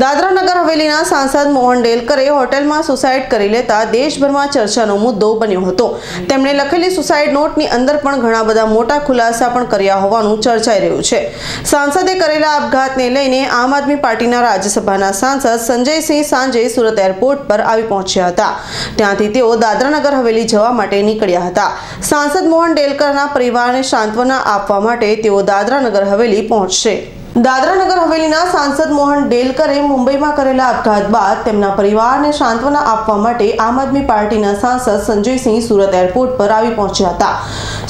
દાદરા નગર હવેલીના સાંસદ મોહન ડેલકરે હોટેલમાં સુસાઇડ કરી લેતા દેશભરમાં ચર્ચાનો મુદ્દો બન્યો હતો। તેમણે લખેલી સુસાઇડ નોટની અંદર પણ ઘણા બધા મોટા ખુલાસા પણ કર્યા હોવાનું ચર્ચાઈ રહ્યું છે। સાંસદે કરેલા આપઘાતને લઈને આમ આદમી પાર્ટીના રાજ્યસભાના સાંસદ સંજય સિંહ સાંજે સુરત એરપોર્ટ પર આવી પહોંચ્યા હતા। ત્યાંથી તેઓ દાદરા નગર હવેલી જવા માટે નીકળ્યા હતા। સાંસદ મોહન ડેલકરના પરિવારને સાંત્વના આપવા માટે તેઓ દાદરા નગર હવેલી પહોંચશે। દાદરા નગર હવેલીના સાંસદ મોહન ડેલકરે મુંબઈમાં કરેલા આપઘાત બાદ તેમના પરિવારને સાંત્વના આપવા માટે આમ આદમી પાર્ટીના સાંસદ સંજય સિંહ સુરત એરપોર્ટ પર આવી પહોંચ્યા હતા।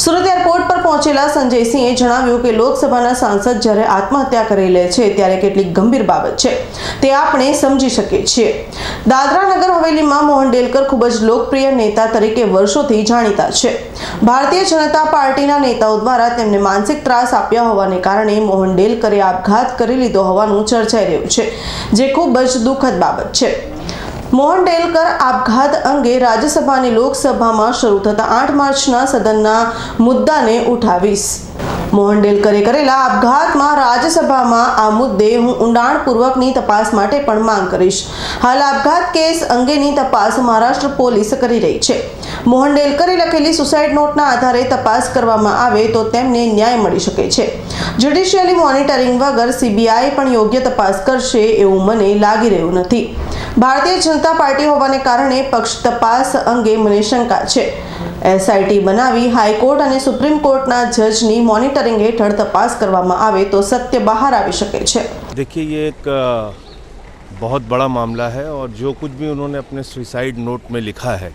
સુરત એરપોર્ટ પર પહોંચેલા સંજય સિંહે જણાવ્યું કે લોકસભાના સાંસદ જ્યારે આત્મહત્યા કરી લે છે ત્યારે કેટલીક ગંભીર બાબત છે તે આપણે સમજી શકીએ છીએ। દાદરા નગર હવેલીમાં મોહન ડેલકર ખૂબ જ લોકપ્રિય नेता તરીકે વર્ષોથી જાણીતા છે। ભારતીય જનતા પાર્ટીના नेताओं દ્વારા તેમને માનસિક ત્રાસ આપ્યા હોવાને કારણે મોહન ડેલકરે આપઘાત કરી લીધો હોવાનું ચર્ચાઈ રહ્યું છે, જે ખૂબ જ દુઃખદ બાબત છે। મોહન ડેલકર આપઘાત અંગે રાજ્યસભા અને લોકસભામાં શરૂ થતા 8 માર્ચના સદનના મુદ્દાને ઉઠાવીશ। મોહન ડેલકરે કરેલા આપઘાતમાં રાજ્યસભામાં આ મુદ્દે હું ઊંડાણપૂર્વકની તપાસ માટે પણ માંગ કરીશ। હાલ આપઘાત કેસ અંગેની તપાસ મહારાષ્ટ્ર પોલીસ કરી રહી છે। મોહન ડેલકરે લખેલી સુસાઇડ નોટના આધારે તપાસ કરવામાં આવે તો તેમને ન્યાય મળી શકે છે। જ્યુડિશિયલી મોનિટરિંગ વગર સીબીઆઈ પણ યોગ્ય તપાસ કરશે એવું મને લાગી રહ્યું નથી। ભારતીય જનતા પાર્ટી હોવાને કારણે પક્ષ તપાસ અંગે મને શંકા છે। एसआईटी बनावी हाईकोर्ट और सुप्रीम कोर्टना जजनी मॉनिटरिंग हेठळ तपास करवामां आवे तो सत्य बाहर आवी शके छे। देखिए, ये एक बहुत बड़ा मामला है और जो कुछ भी उन्होंने अपने सुसाइड नोट में लिखा है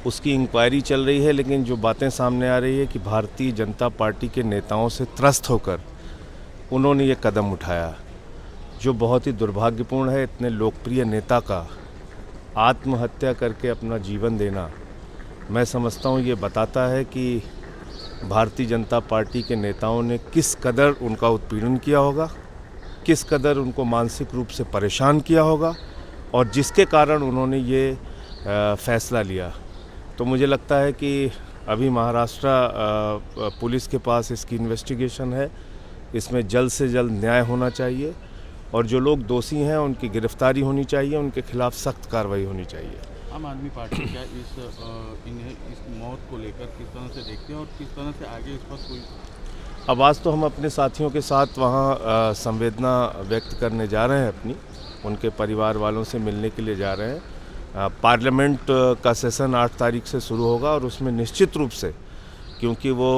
उसकी इंक्वायरी चल रही है, लेकिन जो बातें सामने आ रही है कि भारतीय जनता पार्टी के नेताओं से त्रस्त होकर उन्होंने ये कदम उठाया, जो बहुत ही दुर्भाग्यपूर्ण है। इतने लोकप्रिय नेता का आत्महत्या करके अपना जीवन देना, मैं समझता हूँ ये बताता है कि भारतीय जनता पार्टी के नेताओं ने किस कदर उनका उत्पीड़न किया होगा, किस कदर उनको मानसिक रूप से परेशान किया होगा और जिसके कारण उन्होंने ये फैसला लिया। तो मुझे लगता है कि अभी महाराष्ट्र पुलिस के पास इसकी इन्वेस्टिगेशन है, इसमें जल्द से जल्द न्याय होना चाहिए और जो लोग दोषी हैं उनकी गिरफ्तारी होनी चाहिए, उनके खिलाफ सख्त कार्रवाई होनी चाहिए। आम आदमी पार्टी क्या इस मौत को लेकर किस तरह से देखते हैं और किस तरह से आगे इस पर कोई? अब आज तो हम अपने साथियों के साथ वहाँ संवेदना व्यक्त करने जा रहे हैं, अपनी उनके परिवार वालों से मिलने के लिए जा रहे हैं। पार्लियामेंट का सेशन 8 तारीख से शुरू होगा और उसमें निश्चित रूप से, क्योंकि वो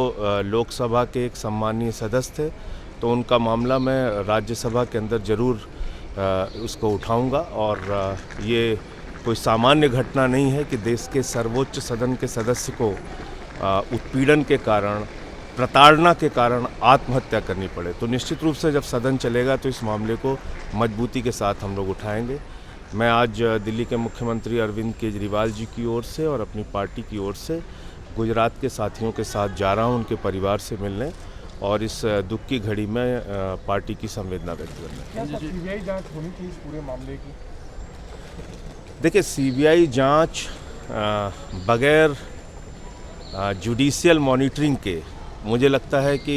लोकसभा के एक सम्मानीय सदस्य थे, तो उनका मामला मैं राज्यसभा के अंदर ज़रूर उसको उठाऊँगा। और ये कोई सामान्य घटना नहीं है कि देश के सर्वोच्च सदन के सदस्य को उत्पीड़न के कारण, प्रताड़ना के कारण आत्महत्या करनी पड़े। तो निश्चित रूप से जब सदन चलेगा तो इस मामले को मजबूती के साथ हम लोग उठाएंगे। मैं आज दिल्ली के मुख्यमंत्री अरविंद केजरीवाल जी की ओर से और अपनी पार्टी की ओर से गुजरात के साथियों के साथ जा रहा हूँ उनके परिवार से मिलने और इस दुख की घड़ी में पार्टी की संवेदना व्यक्त करने। सीबीआई जांच होनी चाहिए इस पूरे मामले की? देखिए, सीबीआई जांच बगैर जुडिशियल मॉनिटरिंग के, मुझे लगता है कि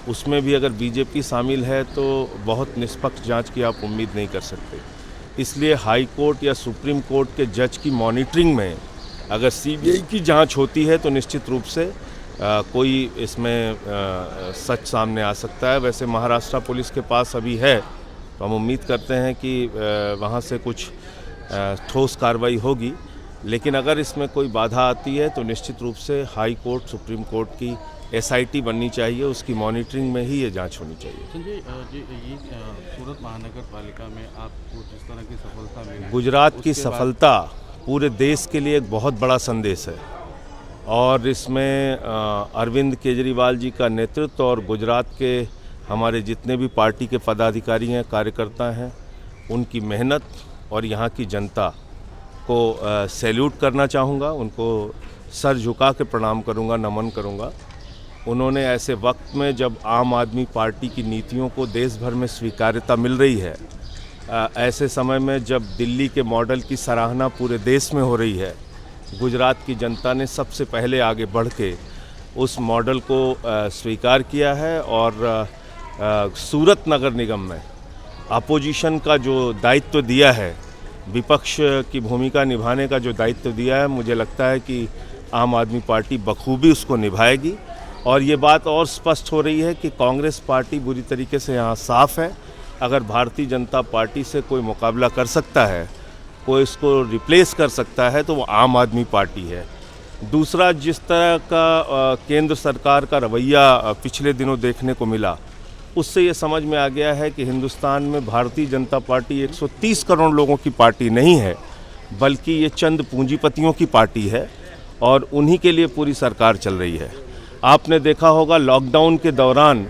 उसमें भी अगर बीजेपी शामिल है तो बहुत निष्पक्ष जांच की आप उम्मीद नहीं कर सकते। इसलिए हाई कोर्ट या सुप्रीम कोर्ट के जज की मॉनिटरिंग में अगर सीबीआई की जांच होती है तो निश्चित रूप से कोई इसमें सच सामने आ सकता है। वैसे महाराष्ट्र पुलिस के पास अभी है, तो हम उम्मीद करते हैं कि वहाँ से कुछ ठोस कार्रवाई होगी, लेकिन अगर इसमें कोई बाधा आती है तो निश्चित रूप से हाई कोर्ट, सुप्रीम कोर्ट की एसआईटी बननी चाहिए, उसकी मॉनिटरिंग में ही ये जांच होनी चाहिए। संजय जी, ये सूरत महानगर पालिका में आपको जिस तरह की सफलता मिली, गुजरात की सफलता पूरे देश के लिए एक बहुत बड़ा संदेश है और इसमें अरविंद केजरीवाल जी का नेतृत्व और गुजरात के हमारे जितने भी पार्टी के पदाधिकारी हैं, कार्यकर्ता हैं, उनकी मेहनत और यहाँ की जनता को सैल्यूट करना चाहूँगा, उनको सर झुका के प्रणाम करूँगा, नमन करूँगा। उन्होंने ऐसे वक्त में जब आम आदमी पार्टी की नीतियों को देश भर में स्वीकार्यता मिल रही है, ऐसे समय में जब दिल्ली के मॉडल की सराहना पूरे देश में हो रही है, गुजरात की जनता ने सबसे पहले आगे बढ़ के उस मॉडल को स्वीकार किया है और सूरत नगर निगम में अपोजिशन का जो दायित्व दिया है, विपक्ष की भूमिका निभाने का जो दायित्व दिया है, मुझे लगता है कि आम आदमी पार्टी बखूबी उसको निभाएगी। और ये बात और स्पष्ट हो रही है कि कांग्रेस पार्टी बुरी तरीके से यहाँ साफ है। अगर भारतीय जनता पार्टी से कोई मुकाबला कर सकता है, कोई इसको रिप्लेस कर सकता है, तो वो आम आदमी पार्टी है। दूसरा, जिस तरह का केंद्र सरकार का रवैया पिछले दिनों देखने को मिला, उससे ये समझ में आ गया है कि हिंदुस्तान में भारतीय जनता पार्टी 130 करोड़ लोगों की पार्टी नहीं है, बल्कि ये चंद पूंजीपतियों की पार्टी है और उन्हीं के लिए पूरी सरकार चल रही है। आपने देखा होगा, लॉकडाउन के दौरान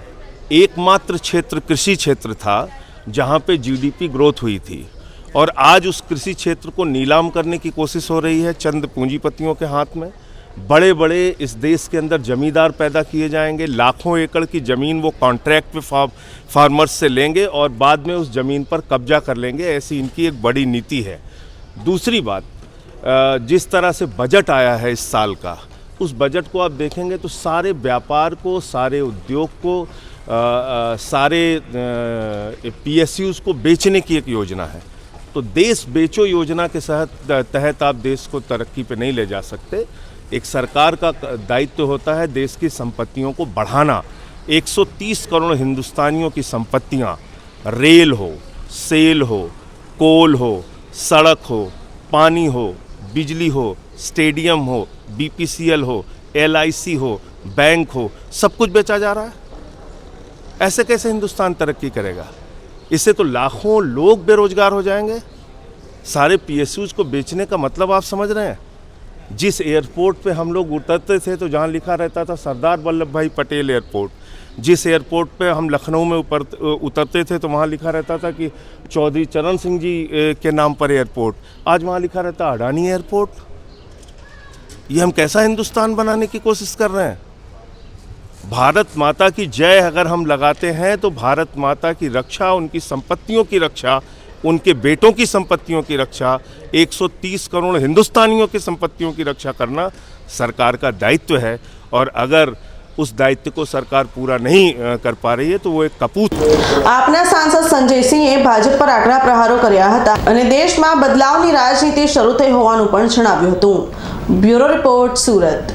एकमात्र क्षेत्र कृषि क्षेत्र था जहाँ पे जीडीपी ग्रोथ हुई थी, और आज उस कृषि क्षेत्र को नीलाम करने की कोशिश हो रही है चंद पूंजीपतियों के हाथ में। बड़े बड़े इस देश के अंदर जमींदार पैदा किए जाएंगे, लाखों एकड़ की ज़मीन वो कॉन्ट्रैक्ट पे फार्मर्स से लेंगे और बाद में उस ज़मीन पर कब्जा कर लेंगे। ऐसी इनकी एक बड़ी नीति है। दूसरी बात, जिस तरह से बजट आया है इस साल का, उस बजट को आप देखेंगे तो सारे व्यापार को, सारे उद्योग को, सारे PSUs को बेचने की एक योजना है। तो देश बेचो योजना के तहत आप देश को तरक्की पे नहीं ले जा सकते। एक सरकार का दायित्व होता है देश की संपत्तियों को बढ़ाना। 130 करोड़ हिंदुस्तानियों की संपत्तियां, रेल हो, सेल हो, कोल हो, सड़क हो, पानी हो, बिजली हो, स्टेडियम हो, BPCL हो, LIC हो, बैंक हो, सब कुछ बेचा जा रहा है। ऐसे कैसे हिंदुस्तान तरक्की करेगा? इससे तो लाखों लोग बेरोजगार हो जाएंगे। सारे PSUs को बेचने का मतलब आप समझ रहे हैं? जिस एयरपोर्ट पे हम लोग उतरते थे तो जहाँ लिखा रहता था सरदार वल्लभ भाई पटेल एयरपोर्ट, जिस एयरपोर्ट पे हम लखनऊ में उतरते थे तो वहाँ लिखा रहता था कि चौधरी चरण सिंह जी के नाम पर एयरपोर्ट, आज वहाँ लिखा रहता अडानी एयरपोर्ट। ये हम कैसा हिंदुस्तान बनाने की कोशिश कर रहे हैं? भारत माता की जय अगर हम लगाते हैं तो भारत माता की रक्षा, उनकी संपत्तियों की रक्षा, उनके बेटों की संपत्तियों की रक्षा, 130 करोड़ हिंदुस्तानियों की संपत्तियों की रक्षा करना सरकार का दायित्व है। और अगर उस दायित्व को सरकार पूरा नहीं कर पा रही है तो वो एक कपूत। આપના સાંસદ સંજય સિંહે ભાજપ પર આકરા પ્રહારો કર્યા હતા અને દેશમાં બદલાવની રાજનીતિ શરૂ થઈ હોવાનું પણ જણાવ્યું હતું। Bureau report, Surat.